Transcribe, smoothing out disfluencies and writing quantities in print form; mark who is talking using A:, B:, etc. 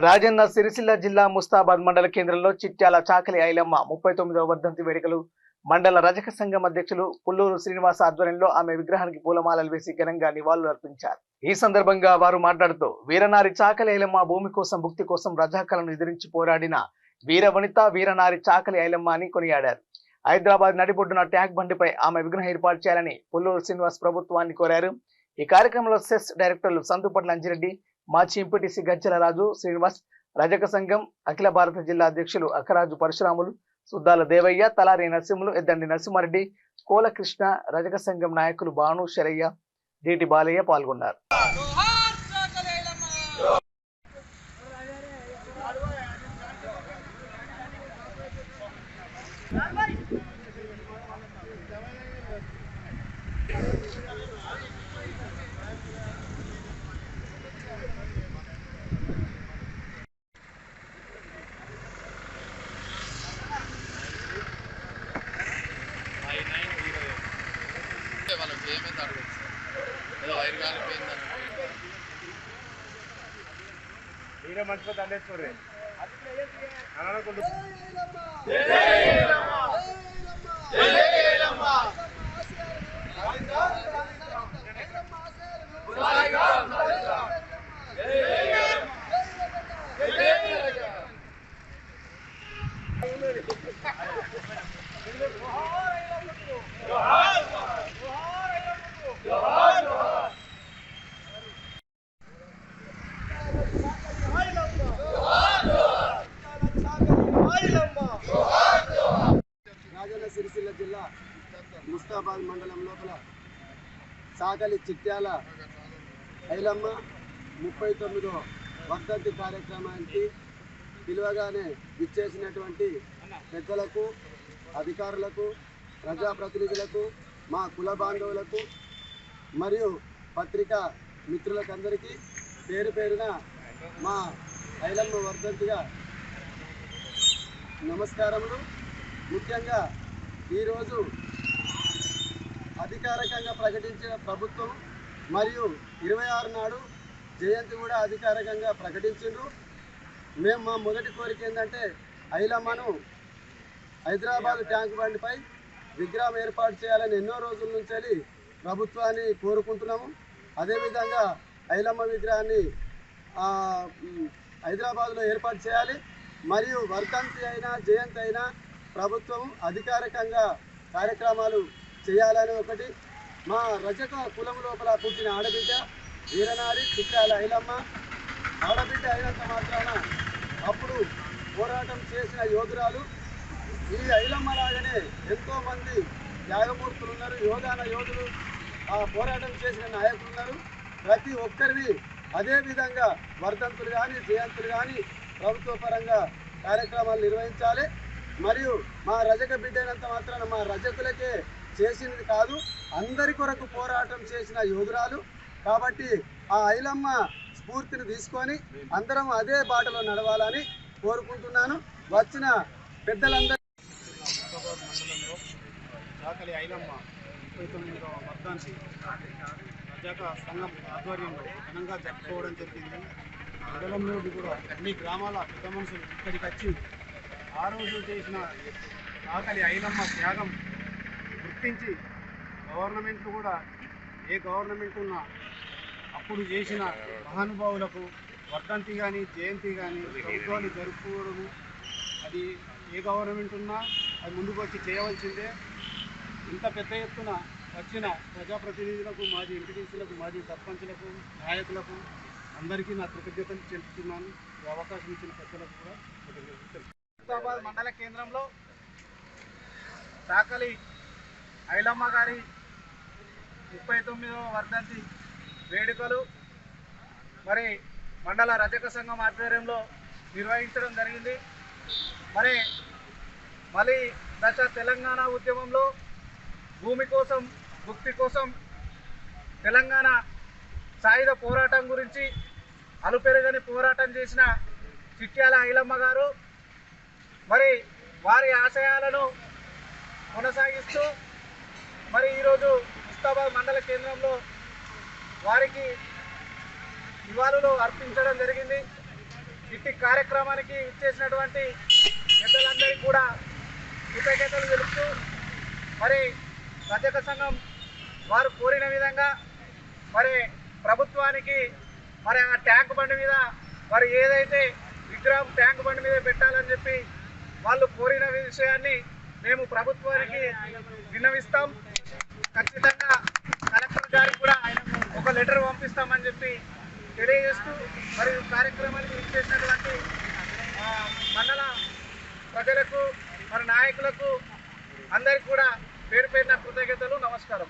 A: రాజన్న సిరిసిల్ల జిల్లా ముస్తాబాద్ మండల కేంద్రంలో చిట్యాల చాకలి ఐలమ్మ 39వ వర్ధంతి వేడుకలు మండల రజక సంఘం అధ్యక్షులు పుల్లూరు శ్రీనివాస ఆధ్వర్యంలో ఆమె విగ్రహానికి పూలమాలలు వేసి ఘనంగా నివాళులు అర్పించారు. ఈ సందర్భంగా వారు మాట్లాడుతూ వీరనారి చాకలి ఐలమ్మ భూమి కోసం భుక్తి కోసం రజాకలను ఎదిరించి పోరాడిన వీర వనిత వీరనారి చాకలి ఐలమ్మ అని కొనియాడారు. హైదరాబాద్ నడిబొడ్డున ట్యాంక్ బండిపై ఆమె విగ్రహం ఏర్పాటు చేయాలని పుల్లూరు శ్రీనివాస్ ప్రభుత్వాన్ని కోరారు. ఈ కార్యక్రమంలో సెస్ డైరెక్టర్లు సంతుపట్ల అంజిరెడ్డి, మాజీ ఎంపీటీసీ గజ్జల రాజు శ్రీనివాస్, రజక సంఘం అఖిల భారత జిల్లా అధ్యక్షులు అక్కరాజు పరశురాములు, సుద్దాల దేవయ్య, తలారి నరసింహులు, ఎద్దండి నరసింహారెడ్డి, కోలకృష్ణ, రజక సంఘం నాయకులు భాను, శరయ్య, డిటి బాలయ్య పాల్గొన్నారు.
B: మీరే మంచిగా దండేసుకోండి.
C: రాజన్న సిరిసిల్ల జిల్లా ముస్తాబాద్ మండలం లోపల చాకలి చిట్యాల ఐలమ్మ 39వ వర్ధంతి కార్యక్రమానికి పిలువగానే విచ్చేసినటువంటి పెద్దలకు, అధికారులకు, ప్రజాప్రతినిధులకు, మా కుల బాంధవులకు మరియు పత్రికా మిత్రులకందరికీ పేరు పేరున మా ఐలమ్మ వర్ధంతిగా నమస్కారములు. ముఖ్యంగా ఈరోజు అధికారికంగా ప్రకటించిన ప్రభుత్వం మరియు 26 నాడు జయంతి కూడా అధికారికంగా ప్రకటించిండ్రు. మేము మా మొదటి కోరిక ఏంటంటే ఐలమ్మను హైదరాబాద్ ట్యాంక్ బండిపై విగ్రహం ఏర్పాటు చేయాలని ఎన్నో రోజుల నుంచి ప్రభుత్వాన్ని కోరుకుంటున్నాము. అదేవిధంగా ఐలమ్మ విగ్రహాన్ని హైదరాబాద్లో ఏర్పాటు చేయాలి. మరియు వర్ధంతి అయినా జయంతి అయినా ప్రభుత్వం అధికారికంగా కార్యక్రమాలు చేయాలని ఒకటి. మా రజక కులం లోపల పుట్టిన ఆడబిడ్డ వీరనారి చిట్యాల ఐలమ్మ ఆడబిడ్డ అయినంత మాత్రాన అప్పుడు పోరాటం చేసిన యోధురాలు. ఈ ఐలమ్మ లాగానే ఎంతోమంది త్యాగమూర్తులు ఉన్నారు, యోధులు, ఆ పోరాటం చేసిన నాయకులు ఉన్నారు. ప్రతి ఒక్కరిని అదేవిధంగా వర్ధంతులు కానీ జయంతులు కానీ ప్రభుత్వ పరంగా కార్యక్రమాలు నిర్వహించాలి. మరియు మా రజక బిడ్డ అయినంత మాత్రాన మా రజకులకే చేసినది కాదు, అందరి కొరకు పోరాటం చేసిన యోధురాలు. కాబట్టి ఆ ఐలమ్మ స్ఫూర్తిని తీసుకొని అందరం అదే బాటలో నడవాలని కోరుకుంటున్నాను. వచ్చిన పెద్దలందరూ
B: మండలంలో చాకలి ఐలమ్మ 39వ వర్ధంతి రజక సంఘం ఆధ్వర్యంలో ఘనంగా జరుపుకోవడం జరిగింది. మండలంలో కూడా అన్ని గ్రామాల పెద్ద మనుషులు ఇక్కడికి వచ్చి ఆ రోజు చేసిన చాకలి ఐలమ్మ త్యాగం గుర్తించి గవర్నమెంట్లు కూడా ఏ గవర్నమెంట్ ఉన్నా అప్పుడు చేసిన మహానుభావులకు వర్ధంతి కానీ జయంతి కానీ ప్రభుత్వాన్ని జరుపుకోవడము, అది ఏ గవర్నమెంట్ ఉన్నా అది ముందుకు వచ్చి చేయవలసిందే. ఇంత పెద్ద ఎత్తున వచ్చిన ప్రజాప్రతినిధులకు, మాజీ ఎంపీటీసీలకు, మాజీ సర్పంచులకు, నాయకులకు అందరికీ నా కృతజ్ఞతలు చెల్లిస్తున్నాను. ఈ అవకాశం ఇచ్చిన పెద్దలకు కూడా కృతజ్ఞతలు. ముస్తాబాద్ మండల కేంద్రంలో చాకలి ఐలమ్మ గారి 39వ వర్ధంతి వేడుకలు మరి మండల రజక సంఘం ఆధ్వర్యంలో నిర్వహించడం జరిగింది. మళ్ళీ దశ తెలంగాణ ఉద్యమంలో భూమి కోసం భుక్తి కోసం తెలంగాణ సాయుధ పోరాటం గురించి అలుపెరగని పోరాటం చేసిన చిట్యాల ఐలమ్మ గారు మరి వారి ఆశయాలను కొనసాగిస్తూ మరి ఈరోజు ముస్తాబాద్ మండల కేంద్రంలో వారికి నివాళులు అర్పించడం జరిగింది. ఇట్టి కార్యక్రమానికి ఇచ్చేసినటువంటి పెద్దలందరికీ కూడా కృతజ్ఞతలు తెలుపుతూ మరి రజక సంఘం వారు కోరిన విధంగా మరి ప్రభుత్వానికి మరి ఆ ట్యాంక్ బండి మీద మరి ఏదైతే విగ్రహం ట్యాంక్ బండి మీద పెట్టాలని చెప్పి వాళ్ళు కోరిన విషయాన్ని మేము ప్రభుత్వానికి విన్నవిస్తాం. ఖచ్చితంగా కలెక్టర్ గారికి కూడా ఒక లెటర్ పంపిస్తామని చెప్పి తెలియజేస్తూ మరి కార్యక్రమానికి ఇచ్చేసినటువంటి మండల ప్రజలకు మరి నాయకులకు అందరికీ కూడా పేరు పేరున కృతజ్ఞతలు, నమస్కారం.